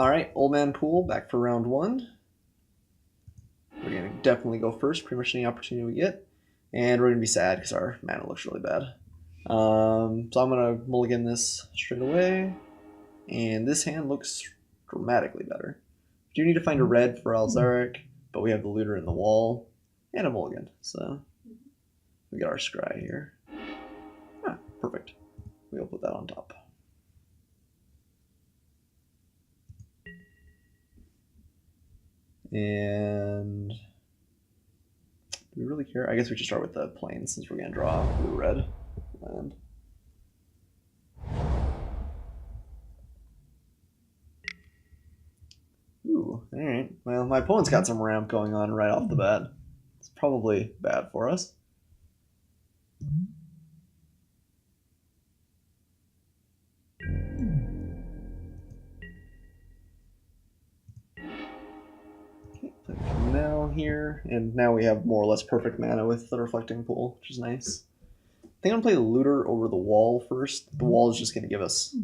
Alright, Old Man Poole back for round one. We're going to definitely go first, pretty much any opportunity we get. And we're going to be sad because our mana looks really bad. So I'm going to mulligan this straight away. And this hand looks dramatically better. We do need to find a red for Alzaric, but we have the looter in the wall and a mulligan. So we got our scry here. Ah, perfect. We'll put that on top. And do we really care? I guess we should start with the plains since we're going to draw blue-red land. Ooh, alright. Well, my opponent's got some ramp going on right off the bat. It's probably bad for us. Now here, and now we have more or less perfect mana with the Reflecting Pool, which is nice. I think I'm going to play the looter over the wall first. The wall is just going to give us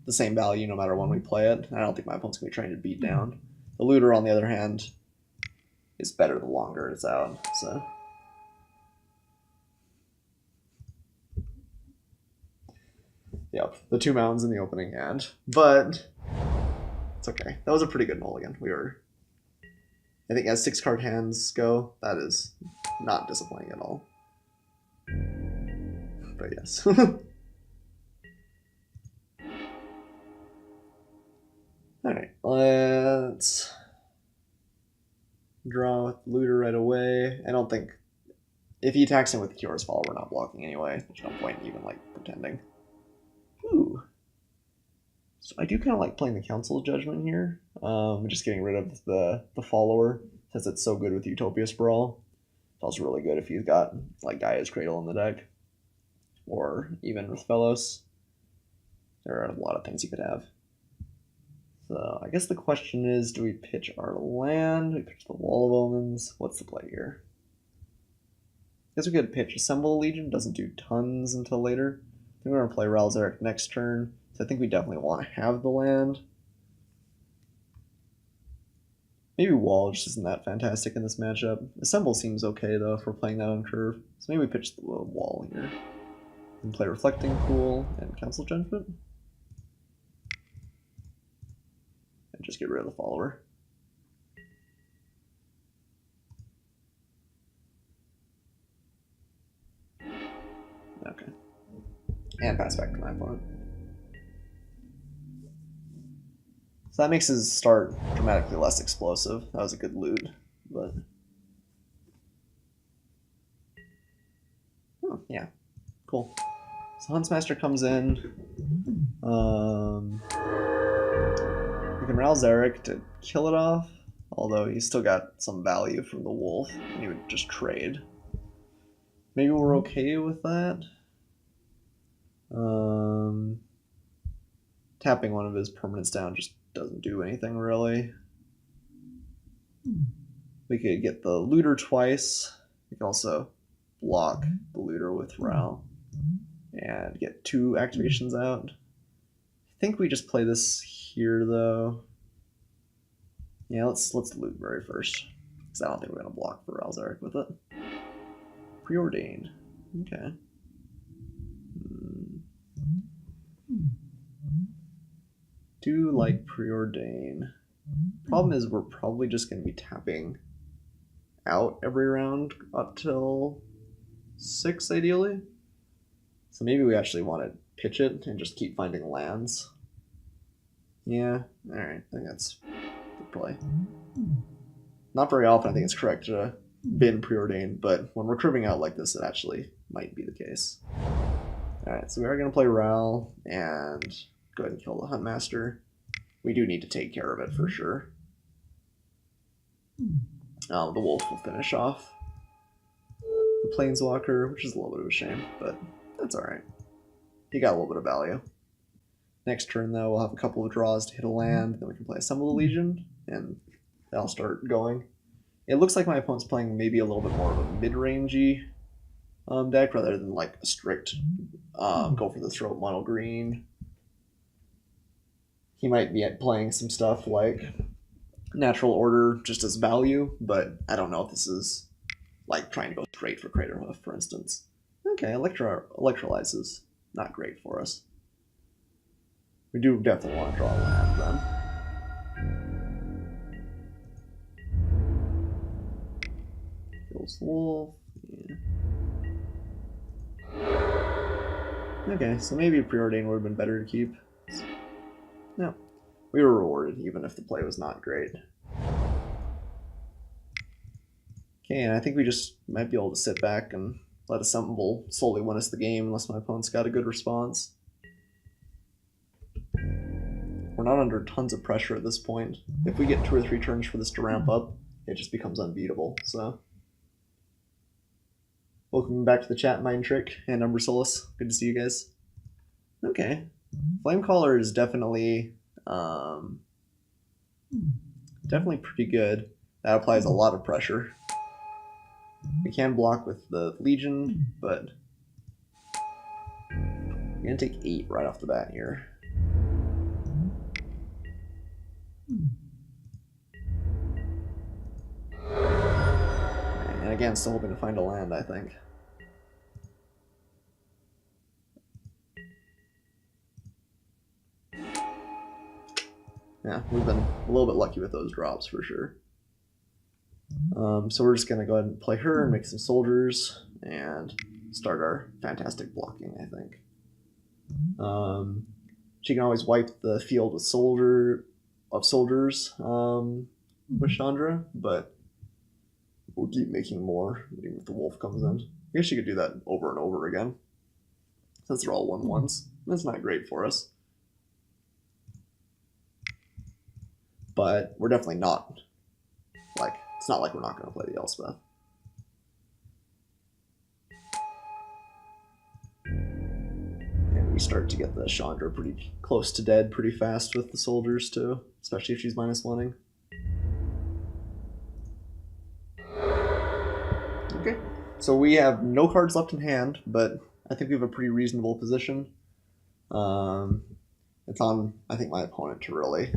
the same value no matter when we play it. I don't think my opponent's going to be trying to beat down. The looter, on the other hand, is better the longer it's out. So yep, the 2 mountains in the opening hand, but it's okay. That was a pretty good mulligan. We were, I think, as 6-card hands go, that is not disappointing at all. But yes. Alright, let's draw with looter right away. I don't think, if he attacks him with Cura's Fall, we're not blocking anyway. There's no point even like pretending. Ooh. So I do kind of like playing the Council Judgment here. Just getting rid of the follower, since it's so good with Utopia Sprawl. It's also really good if you've got like Gaia's Cradle in the deck, or even with Fellows. There are a lot of things you could have. So I guess the question is, do we pitch our land? We pitch the Wall of Omens. What's the play here? I guess we could pitch Assemble the Legion. Doesn't do tons until later. I think we're going to play Ralzaric next turn. So I think we definitely want to have the land. Maybe Wall just isn't that fantastic in this matchup. Assemble seems okay though if we're playing that on curve. So maybe we pitch the Wall here. And play Reflecting Pool and Council Judgment. And just get rid of the follower. Okay. And pass back to my opponent. So that makes his start dramatically less explosive. That was a good loot, but oh, yeah, cool. So Huntsmaster comes in. We can Ralzaric to kill it off, although he's still got some value from the wolf, and he would just trade. Maybe we're okay with that. Tapping one of his permanents down just doesn't do anything really. We could get the looter twice. We can also block the looter with Ral and get 2 activations out. I think we just play this here though. Yeah, let's loot very first, because I don't think we're gonna block for Ralzaric with it. Preordained. Okay. Do like Preordain. Problem is we're probably just going to be tapping out every round up till 6 ideally. So maybe we actually want to pitch it and just keep finding lands. Yeah, alright, I think that's the play. Not very often I think it's correct to bin Preordain, but when we're curving out like this, it actually might be the case. Alright, so we are going to play Ral and go ahead and kill the Huntmaster. We do need to take care of it for sure. The wolf will finish off the Planeswalker, which is a little bit of a shame, but that's alright. He got a little bit of value. Next turn, though, we'll have a couple of draws to hit a land, then we can play Assemble the Legion, and that'll start going. It looks like my opponent's playing maybe a little bit more of a mid-rangey deck rather than like a strict go for the throat mono green. he might be playing some stuff like Natural Order just as value, but I don't know if this is like trying to go straight for Craterhoof, for instance. Okay, Electrolyze is not great for us. We do definitely want to draw a land then. Kills the wolf. Yeah. Okay, so maybe a Preordain would have been better to keep. No. We were rewarded, even if the play was not great. Okay, and I think we just might be able to sit back and let Assemble slowly win us the game unless my opponent's got a good response. We're not under tons of pressure at this point. If we get 2 or 3 turns for this to ramp up, it just becomes unbeatable, so... Welcome back to the chat, Mind Trick and Umbrasolus. Good to see you guys. Okay. Flamecaller is definitely definitely pretty good. That applies a lot of pressure. We can block with the Legion, but we're gonna take 8 right off the bat here. And again, still hoping to find a land, I think. Yeah, we've been a little bit lucky with those drops for sure. So we're just going to go ahead and play her and make some soldiers and start our fantastic blocking, I think. She can always wipe the field with soldiers with Chandra, but we'll keep making more even if the wolf comes in. I guess she could do that over and over again, since they're all 1/1s. That's not great for us. But we're definitely not, like, it's not like we're not going to play the Elspeth. And we start to get the Chandra pretty close to dead pretty fast with the soldiers too, especially if she's -1-ing. Okay, so we have no cards left in hand, but I think we have a pretty reasonable position. It's on, I think, my opponent to really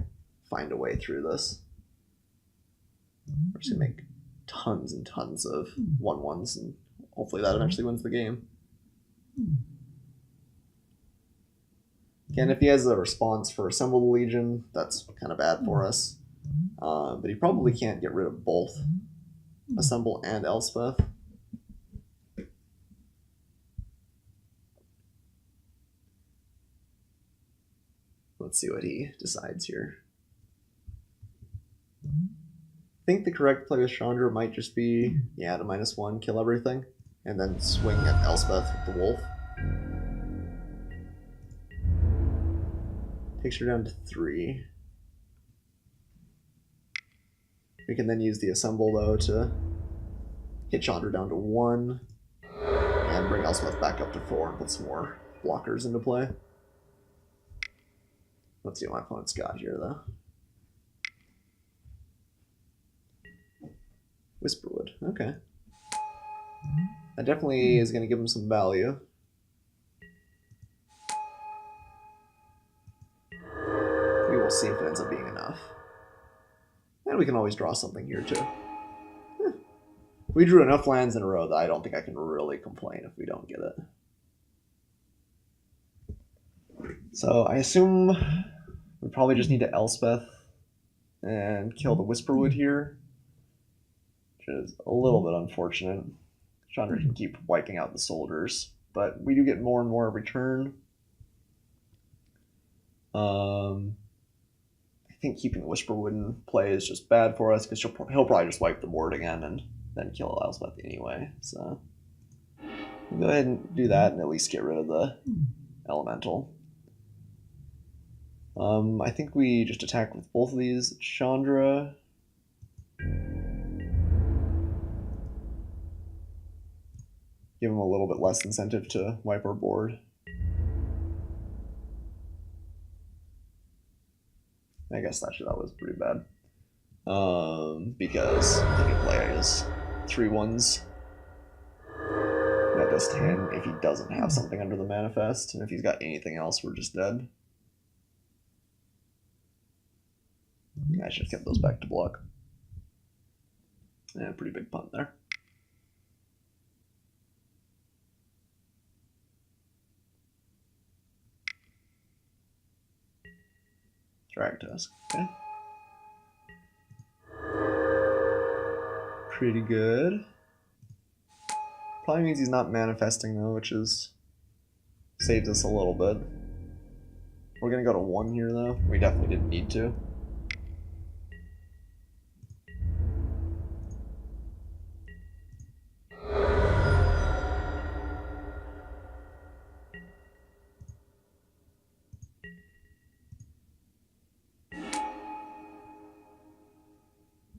find a way through this. We're just gonna make tons and tons of 1/1s, and hopefully that eventually wins the game. And if he has a response for Assemble the Legion, that's kind of bad for us. But he probably can't get rid of both Assemble and Elspeth. Let's see what he decides here. I think the correct play with Chandra might just be, yeah, to -1, kill everything, and then swing at Elspeth with the wolf. Takes her down to 3. We can then use the Assemble, though, to hit Chandra down to 1, and bring Elspeth back up to 4 and put some more blockers into play. Let's see what my opponent's got here, though. Whisperwood, okay. That definitely is going to give him some value. We will see if it ends up being enough. And we can always draw something here, too. We drew enough lands in a row that I don't think I can really complain if we don't get it. So I assume we probably just need to Elspeth and kill the Whisperwood here, which is a little bit unfortunate. Chandra can keep wiping out the soldiers, but we do get more and more every turn. I think keeping the Whisperwood in play is just bad for us because he'll probably just wipe the board again and then kill Elspeth anyway. So we'll go ahead and do that and at least get rid of the elemental. I think we just attack with both of these. Chandra. Give him a little bit less incentive to wipe our board. I guess actually that was pretty bad. Because he can play his 3/1s. That does 10 if he doesn't have something under the manifest, and if he's got anything else, we're just dead. I should have kept those back to block. Yeah, pretty big punt there. Drag Tusk, okay. Pretty good. Probably means he's not manifesting though, which is saves us a little bit. We're gonna go to 1 here though. We definitely didn't need to.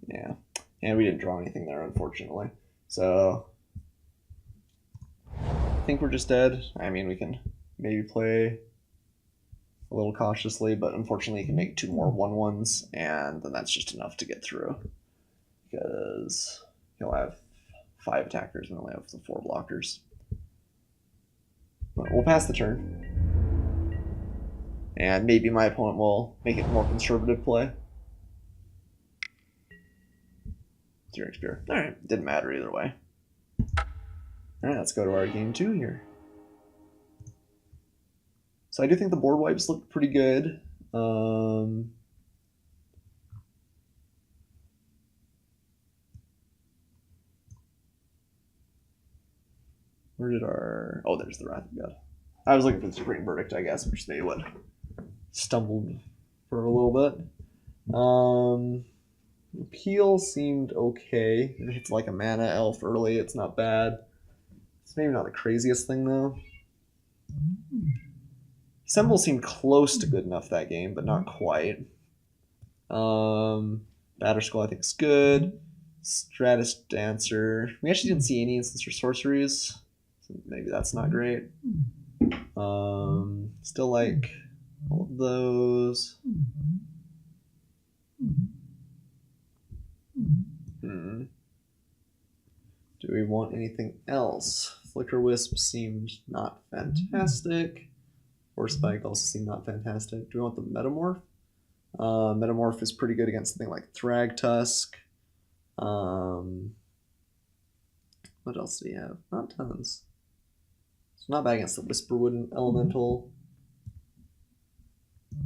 Yeah. And we didn't draw anything there, unfortunately. So I think we're just dead. I mean, we can maybe play a little cautiously, but unfortunately you can make 2 more 1/1s, and then that's just enough to get through. Because he'll have 5 attackers and only have the 4 blockers. But we'll pass the turn. And maybe my opponent will make it more conservative play. Searing Spear. Alright, didn't matter either way. Alright, let's go to our game 2 here. So I do think the board wipes look pretty good. Where did our... Oh, there's the Wrath of God. I was looking for the Supreme Verdict, I guess, which they would stumbled for a little bit. Appeal seemed okay. It hits like a mana elf early. It's not bad. It's maybe not the craziest thing, though. Assemble seemed close to good enough that game, but not quite. Batterskull I think is good. Stratus Dancer. We actually didn't see any instants or sorceries. So maybe that's not great. Still like all of those. Do we want anything else? Flicker Wisp seemed not fantastic. Force Spike also seemed not fantastic. Do we want the Metamorph? Metamorph is pretty good against something like Thrag Tusk. What else do we have? Not tons. It's not bad against the Whisperwood Elemental. I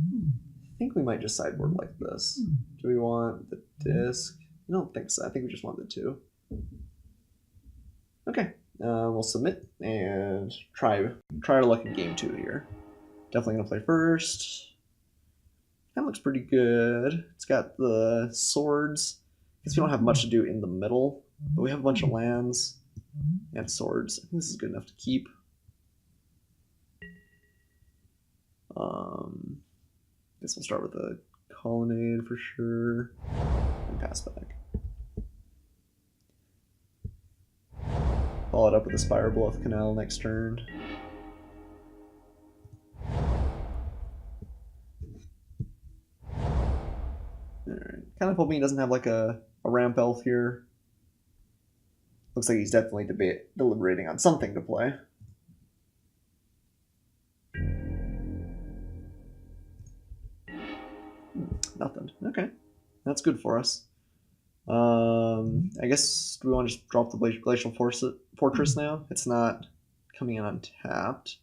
think we might just sideboard like this. Do we want the disc? I don't think so. I think we just want the 2. Okay, we'll submit and try our luck in game 2 here. Definitely gonna play first. That looks pretty good. It's got the swords. I guess we don't have much to do in the middle, but we have a bunch of lands and swords. I think this is good enough to keep. Guess we'll start with a colonnade for sure and pass back. Follow it up with a Spire Bluff Canal next turn. Alright. Kind of hoping he doesn't have like a ramp elf here. Looks like he's definitely deliberating on something to play. Nothing. Okay. That's good for us. I guess, do we want to just drop the Glacial Fortress now? It's not coming in untapped,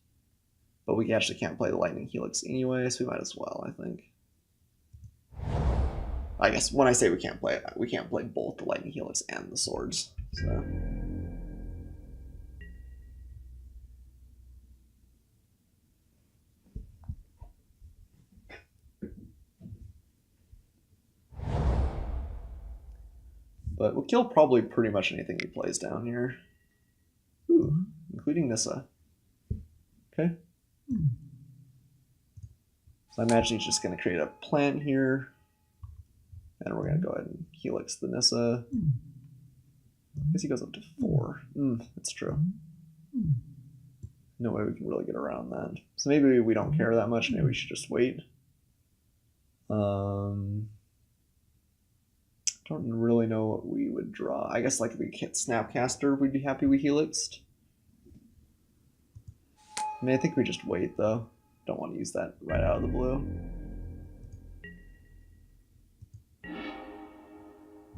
but we actually can't play the Lightning Helix anyway, so we might as well, I think. I guess when I say we can't play it, we can't play both the Lightning Helix and the swords. So. But we'll kill probably pretty much anything he plays down here. Ooh, including Nissa. Okay. So I imagine he's just going to create a plant here. And we're going to go ahead and Helix the Nissa. I guess he goes up to 4. That's true. No way we can really get around that. So maybe we don't care that much. Maybe we should just wait. Don't really know what we would draw. I guess like if we hit Snapcaster, we'd be happy we Helixed. I mean, I think we just wait though. Don't want to use that right out of the blue.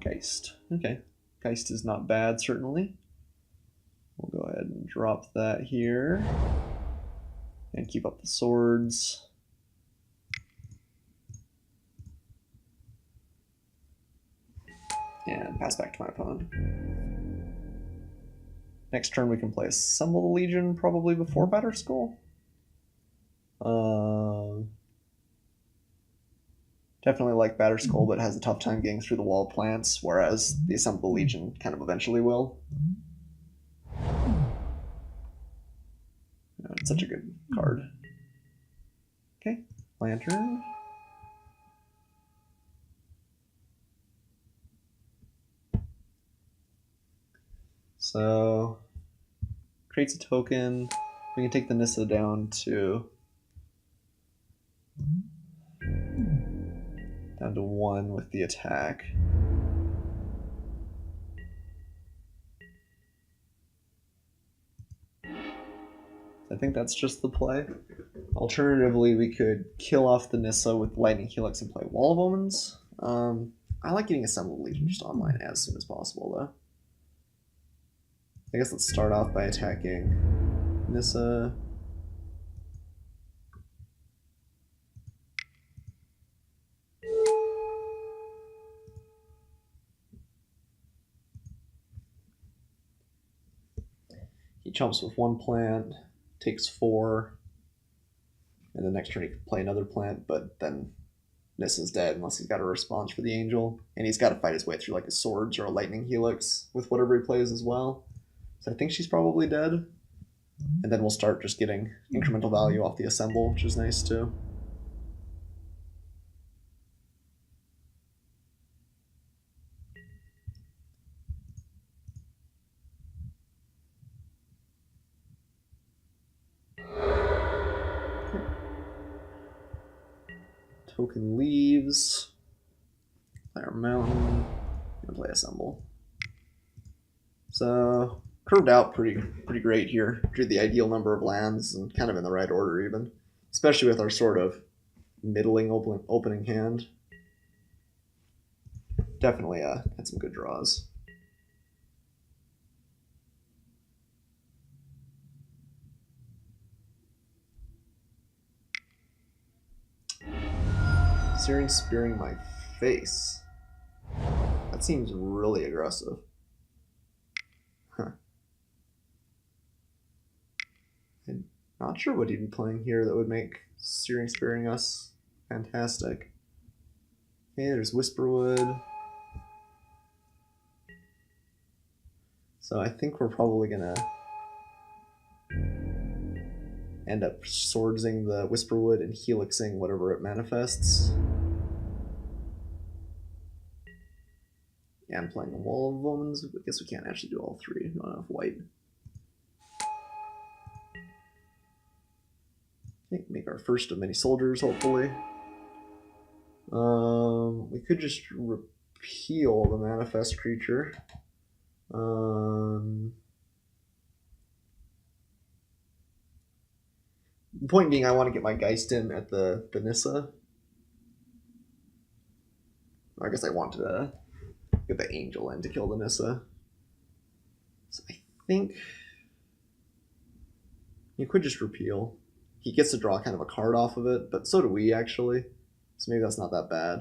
Geist. Okay. Geist is not bad, certainly. We'll go ahead and drop that here. And keep up the swords. And pass back to my opponent. Next turn we can play Assemble the Legion, probably before Batterskull. Definitely like Batterskull, but has a tough time getting through the wall of plants, whereas the Assemble the Legion kind of eventually will. It's such a good card. Okay, Lantern. So, creates a token. We can take the Nissa down to 1 with the attack. I think that's just the play. Alternatively, we could kill off the Nissa with Lightning Helix and play Wall of Omens. I like getting Assemble the Legion just online as soon as possible, though. I guess let's start off by attacking Nissa. He chumps with 1 plant, takes 4, and the next turn he can play another plant, but then Nissa's dead unless he's got a response for the Angel, and he's got to fight his way through like a Swords or a Lightning Helix with whatever he plays as well. So I think she's probably dead, and then we'll start just getting incremental value off the Assemble, which is nice too. Token leaves. Play our mountain. And play Assemble. So curved out pretty great here. Drew the ideal number of lands and kind of in the right order even. Especially with our sort of middling opening hand. Definitely had some good draws. Searing Spearing my face. That seems really aggressive. Huh. I'm not sure what he'd be playing here that would make Searing Spearing us fantastic. Okay, there's Whisperwood. So I think we're probably gonna end up swordsing the Whisperwood and helixing whatever it manifests. Yeah, I'm playing a Wall of Omens. I guess we can't actually do all 3, not enough white. Okay, make our first of many soldiers, hopefully. We could just repeal the manifest creature. The point being, I want to get my Geist in at the Nissa. I guess I want to get the Angel in to kill the Nissa. So I think you could just repeal. He gets to draw kind of a card off of it, but so do we actually. So maybe that's not that bad.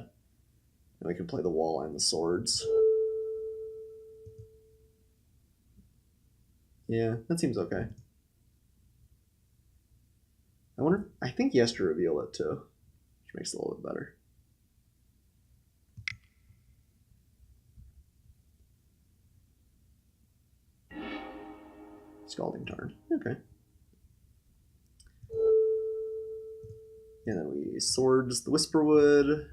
And we can play the wall and the swords. Yeah, that seems okay. I wonder, I think he has to reveal it too, which makes it a little bit better. Scalding Tarn, okay. And then we swords the Whisperwood.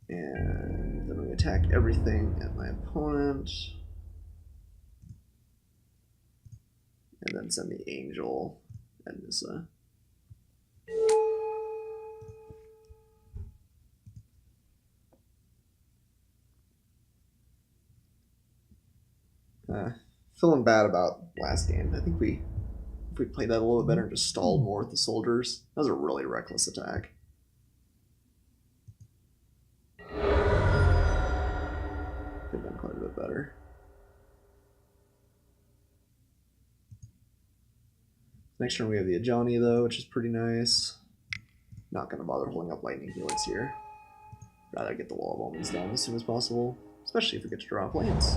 And then we attack everything at my opponent. And then send the Angel and Nissa. feeling bad about last game. I think if we played that a little bit better and just stalled more with the soldiers. That was a really reckless attack. Could have been quite a bit better. Next turn we have the Ajani though, which is pretty nice. Not going to bother holding up Lightning Helix here. Rather get the Wall of Omens down as soon as possible, especially if we get to draw planes.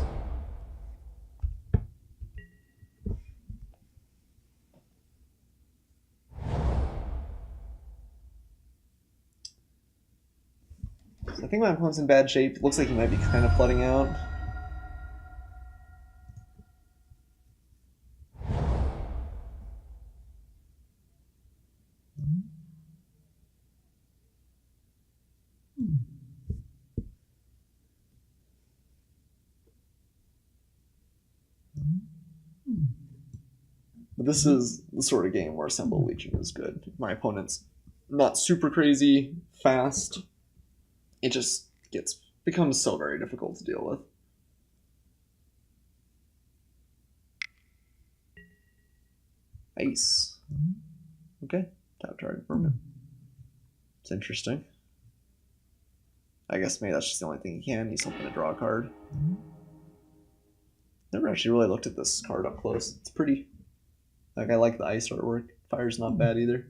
So I think my opponent's in bad shape. Looks like he might be kind of flooding out. But this is the sort of game where Assemble Legion is good. If my opponent's not super crazy fast, it just becomes so very difficult to deal with. Ice. Okay, tap target permanent. It's interesting. I guess maybe that's just the only thing he can. He's hoping to draw a card. Never actually really looked at this card up close. It's pretty... Like, I like the ice artwork. Fire's not bad either.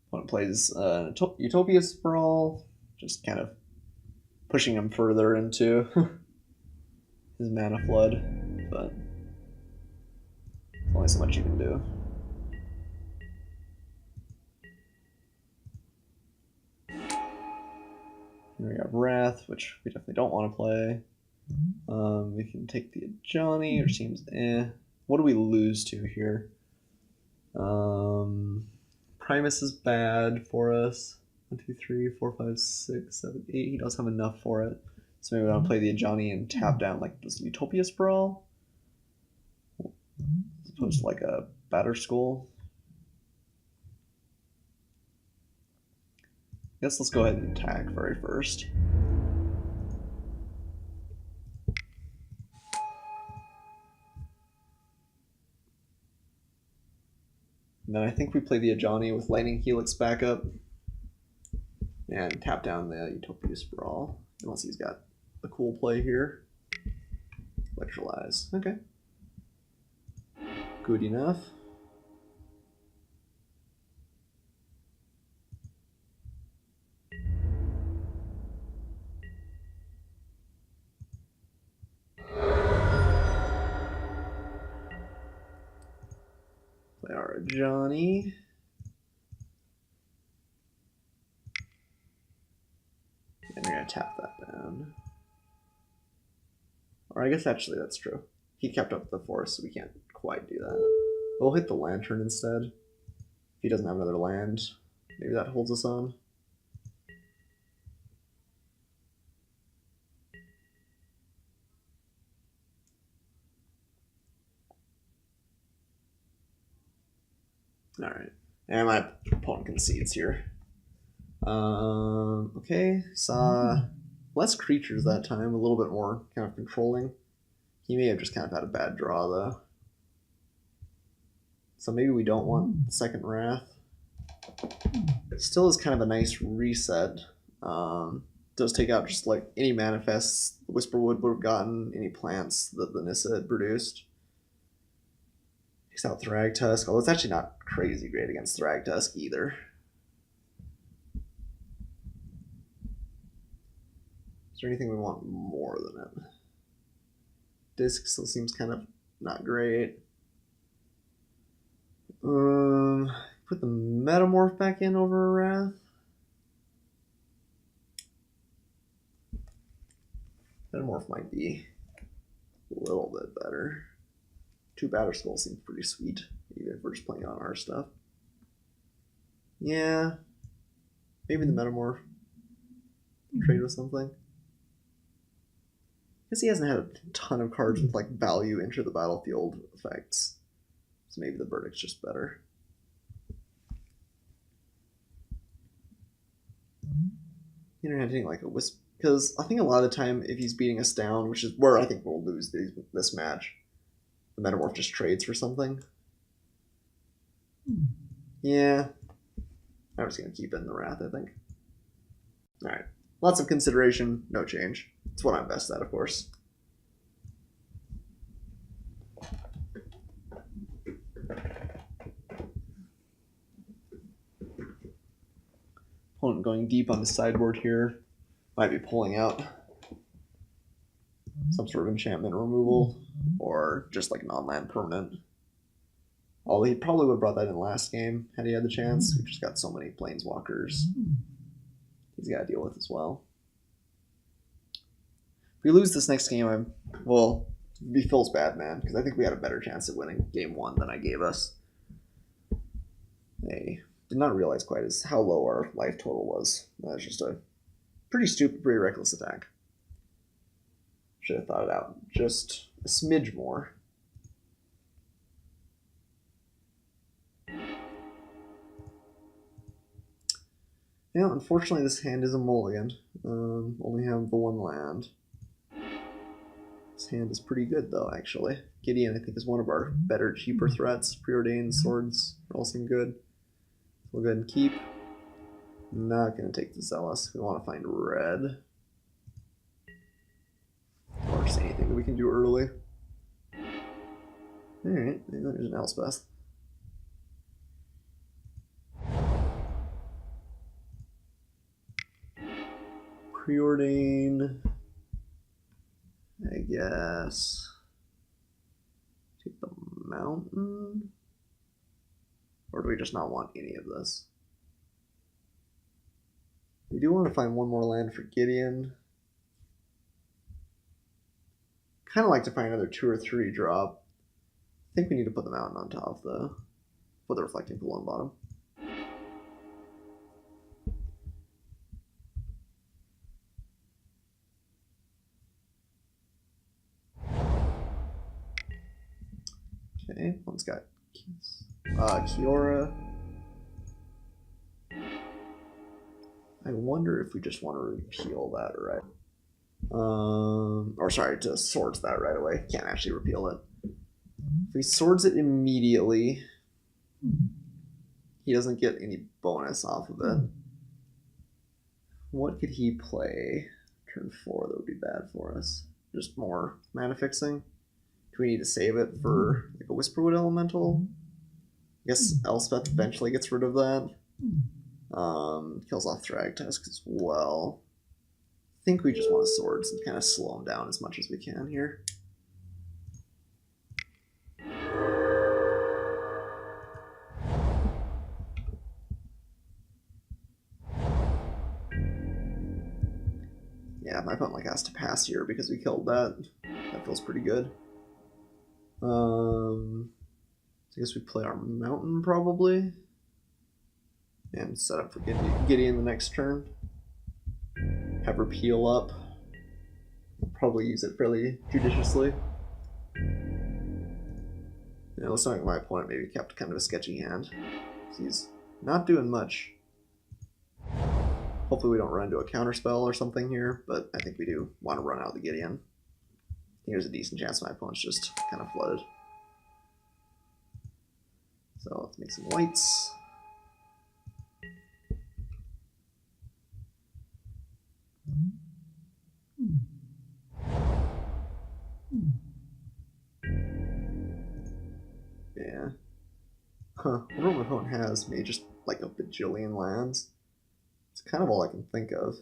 Opponent plays Utopia Sprawl, just kind of pushing him further into his mana flood, but there's only so much you can do. Here we have Wrath, which we definitely don't want to play. We can take the Ajani, which seems eh. What do we lose to here? Primus is bad for us. 1, 2, 3, 4, 5, 6, 7, 8. He does have enough for it. So maybe we want to play the Ajani and tap down like this Utopia Sprawl. As opposed to like a Batter Skull. I guess let's go ahead and attack very first. And then I think we play the Ajani with Lightning Helix backup. And tap down the Utopia Sprawl. Unless he's got a cool play here. Electrolyze. Okay. Good enough. Play our Ajani. And we're going to tap that down. Or I guess actually that's true. He kept up the force, so we can't quite do that. We'll hit the Lantern instead. If he doesn't have another land, maybe that holds us on. Alright. And my opponent concedes here. Okay, saw less creatures that time, a little bit more kind of controlling. He may have just kind of had a bad draw though. So maybe we don't want the second Wrath. Still is kind of a nice reset. Does take out just like any manifests the Whisperwood would have gotten, any plants that the Nissa had produced. Takes out Thragtusk, although it's actually not crazy great against Thragtusk either. Is there anything we want more than it? Disc still seems kind of not great. Put the Metamorph back in over a Wrath. Metamorph might be a little bit better. 2 Batter Skull seems pretty sweet, even if we're just playing on our stuff. Yeah, maybe the Metamorph. Trade with something. guess he hasn't had a ton of cards with like value enter the battlefield effects. So maybe the verdict's just better. Hitting like a wisp, because I think a lot of the time if he's beating us down, which is where I think we'll lose this match, the Metamorph just trades for something. Yeah, I'm just gonna keep it in the Wrath, I think. All right, lots of consideration, no change. It's what I'm best at, of course. Opponent going deep on the sideboard here. Might be pulling out some sort of enchantment removal or just like non-land permanent. Although he probably would have brought that in last game had he had the chance. We've just got so many planeswalkers he's got to deal with as well. If we lose this next game, well, it'd be Phil's bad, man, because I think we had a better chance at winning game 1 than I gave us. I did not realize quite as how low our life total was. That was just a pretty stupid, pretty reckless attack. Should have thought it out just a smidge more. Yeah, unfortunately this hand is a mulligan. Only have the 1 land. This hand is pretty good though, actually. Gideon, I think, is one of our better, cheaper threats. Preordained swords all seem good. We'll go ahead and keep. Not going to take the Zealous. We want to find red. Or just anything that we can do early. Alright, maybe there's an Elspeth. Preordain. I guess. Take the mountain. Or do we just not want any of this? We do want to find one more land for Gideon. Kind of like to find another 2 or 3 drop. I think we need to put the mountain on top though. Put the reflecting pool on bottom. Okay, one's got Kiora. I wonder if we just want to repeal that right. Or sorry, to swords that right away. Can't actually repeal it. If he swords it immediately, he doesn't get any bonus off of it. What could he play turn 4 that would be bad for us? Just more mana fixing? Do we need to save it for like a Whisperwood Elemental? I guess Elspeth eventually gets rid of that. Kills off Thragtusk as well. I think we just want to swords and kind of slow him down as much as we can here. Yeah, my opponent has to pass here because we killed that. That feels pretty good. So I guess we play our mountain probably. And set up for Gideon the next turn. Have her peel up. Probably use it fairly judiciously. Yeah, looks like my opponent maybe kept kind of a sketchy hand. He's not doing much. Hopefully we don't run into a counterspell or something here, but I think we do want to run out the Gideon. I think there's a decent chance my opponent's just kind of flooded. So let's make some whites. Yeah. Huh. I wonder what my opponent has. Maybe just like a bajillion lands. It's kind of all I can think of.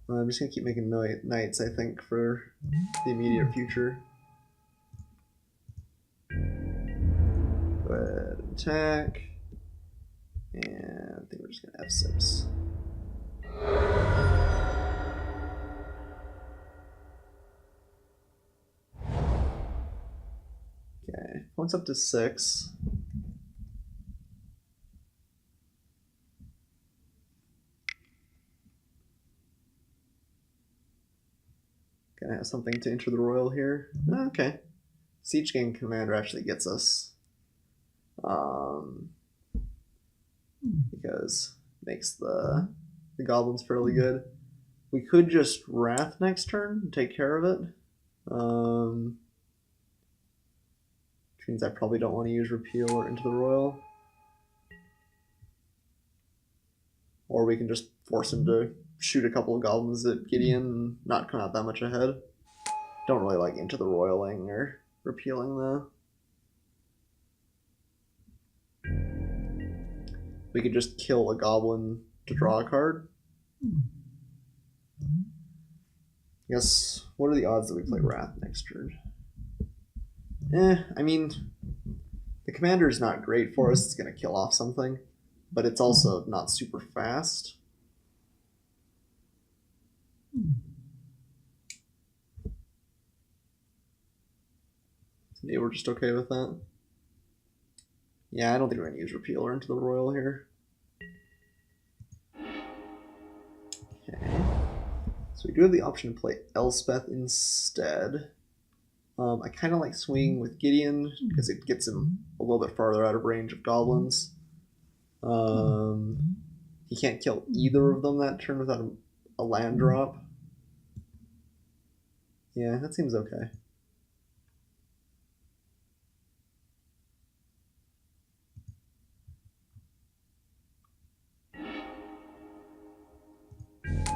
I'm just going to keep making knights, I think, for the immediate future. Go ahead and attack. And I think we're just going to F6. Okay, points up to 6. Gonna have something to enter the royal here. Okay. Siege Gang Commander actually gets us. Because it makes the goblins fairly good. We could just Wrath next turn and take care of it. Which means I probably don't want to use Repeal or Into the Royal. Or we can just force him to shoot a couple of goblins at Gideon and not come out that much ahead. Don't really like Into the Royaling or Repealing though. We could just kill a goblin to draw a card. I guess, what are the odds that we play Wrath next turn? I mean, the commander is not great for us. It's going to kill off something, but it's also not super fast. Maybe we're just okay with that. Yeah, I don't think we're going to use Repeal or Into the Royal here. Okay. So we do have the option to play Elspeth instead. I kind of like swinging with Gideon because it gets him a little bit farther out of range of goblins. He can't kill either of them that turn without a land drop. Yeah, that seems okay.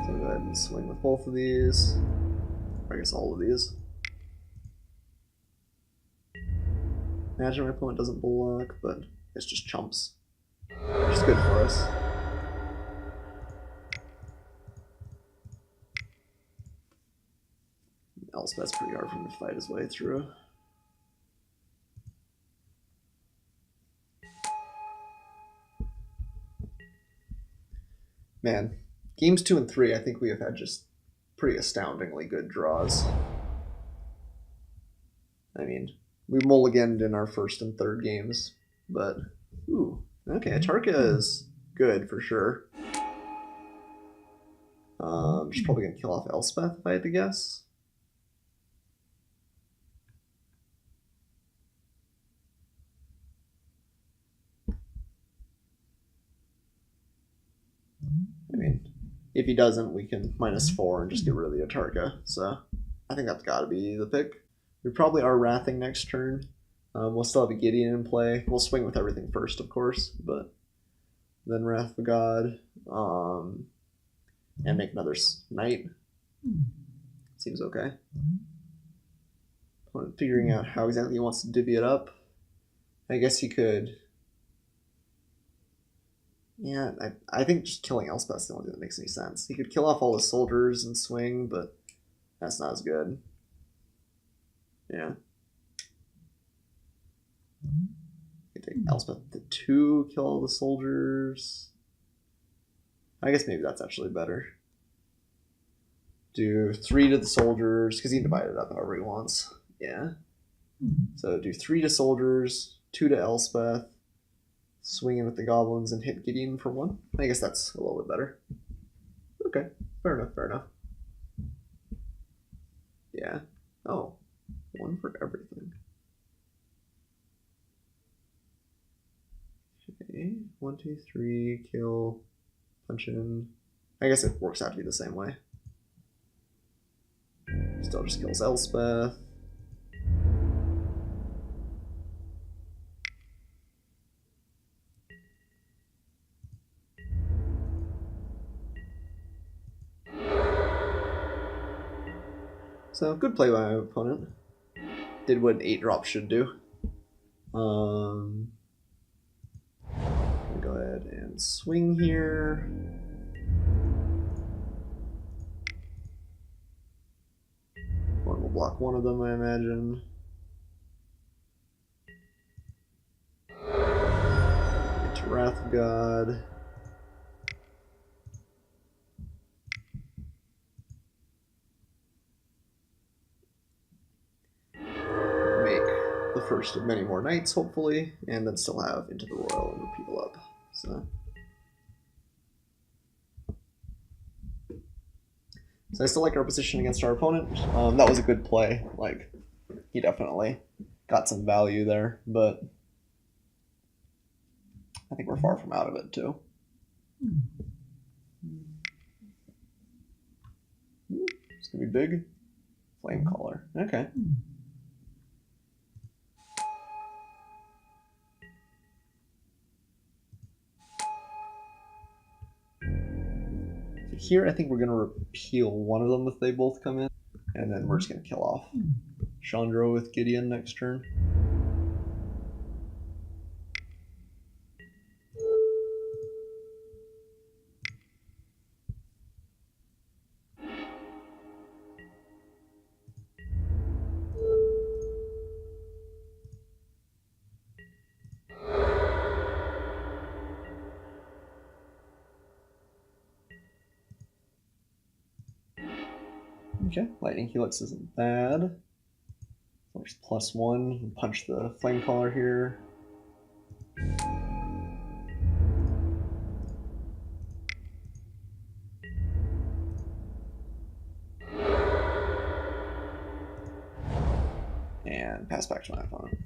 So go ahead and swing with both of these. Or I guess all of these. Imagine my opponent doesn't block, but it's just chumps. Which is good for us. Elspeth's pretty hard for him to fight his way through. Man, games 2 and 3, I think we have had just pretty astoundingly good draws. I mean, we mulliganed in our first and third games, but ooh, okay, Atarka is good for sure. Just probably gonna kill off Elspeth if I had to guess. I mean, if he doesn't, we can -4 and just get rid of the Atarka. So I think that's got to be the pick. We probably are Wrathing next turn. We'll still have a Gideon in play. We'll swing with everything first, of course, but then Wrath of God, and make another Knight. Seems okay. Figuring out how exactly he wants to divvy it up. I guess he could. Yeah, I think just killing Elspeth's the only thing that makes any sense. He could kill off all the soldiers and swing, but that's not as good. Yeah. You take Elspeth to 2, kill all the soldiers. I guess maybe that's actually better. Do 3 to the soldiers, because he can divide it up however he wants. Yeah. So do 3 to soldiers, 2 to Elspeth, swing in with the goblins and hit Gideon for 1. I guess that's a little bit better. Okay, fair enough, fair enough. Yeah. Oh, 1 for everything. Okay, 1, 2, 3, kill, punch in. I guess it works out to be the same way. Still just kills Elspeth. So, good play by my opponent. Did what an 8-drop should do. Gonna go ahead and swing here. One will block one of them, I imagine. Into Wrath of God. The first of many more Knights, hopefully, and then still have Into the Royal and Repeal up. So So I still like our position against our opponent. That was a good play. Like, he definitely got some value there, but I think we're far from out of it too. It's gonna be big. Flame Caller. Okay. So here I think we're gonna repeal one of them if they both come in, and then we're just gonna kill off Chandra with Gideon next turn. Okay, Lightning Helix isn't bad. There's +1. Punch the Flame Caller here. And pass back to my opponent.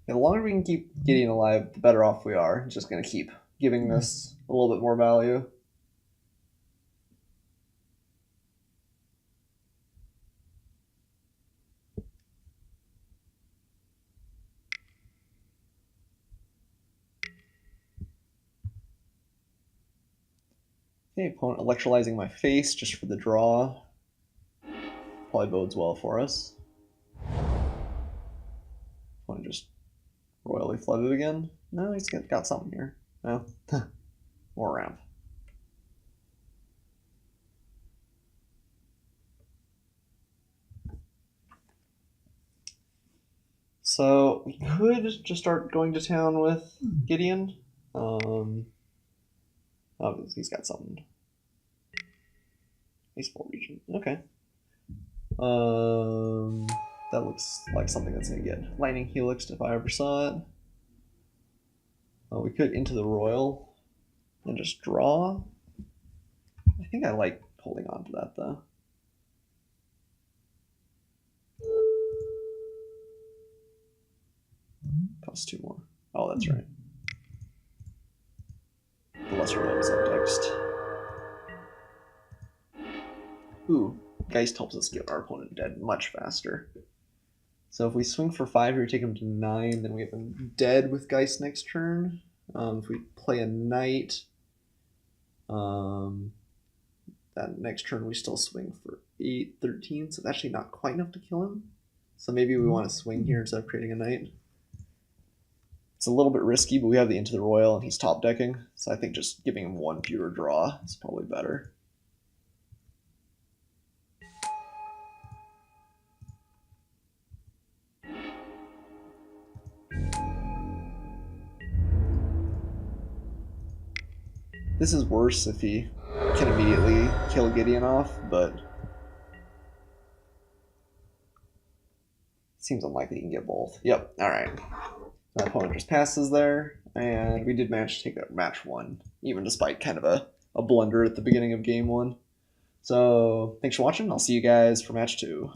Yeah, the longer we can keep Gideon alive, the better off we are. Just going to keep giving this a little bit more value. Okay, opponent electrolyzing my face just for the draw. Probably bodes well for us. Opponent just royally flooded again. No, he's got something here. No, more ramp. So we could just start going to town with Gideon. Oh, he's got something. He's full region. Okay. That looks like something that's gonna get Lightning Helixed if I ever saw it. We could into the Royal and just draw. I think I like holding on to that though. Costs 2 more. Oh, that's right. The Lesser Will is up next. Ooh, Geist helps us get our opponent dead much faster. So if we swing for 5 here, take him to 9, then we have him dead with Geist next turn. If we play a Knight, that next turn we still swing for 8, 13, so it's actually not quite enough to kill him. So maybe we want to swing here instead of creating a Knight. It's a little bit risky, but we have the Into the Royal and he's top decking, so I think just giving him 1 pure draw is probably better. This is worse if he can immediately kill Gideon off, but it seems unlikely he can get both. Yep, alright. My opponent just passes there, and we did manage to take that match 1, even despite kind of a blunder at the beginning of game 1. So, thanks for watching. I'll see you guys for match 2.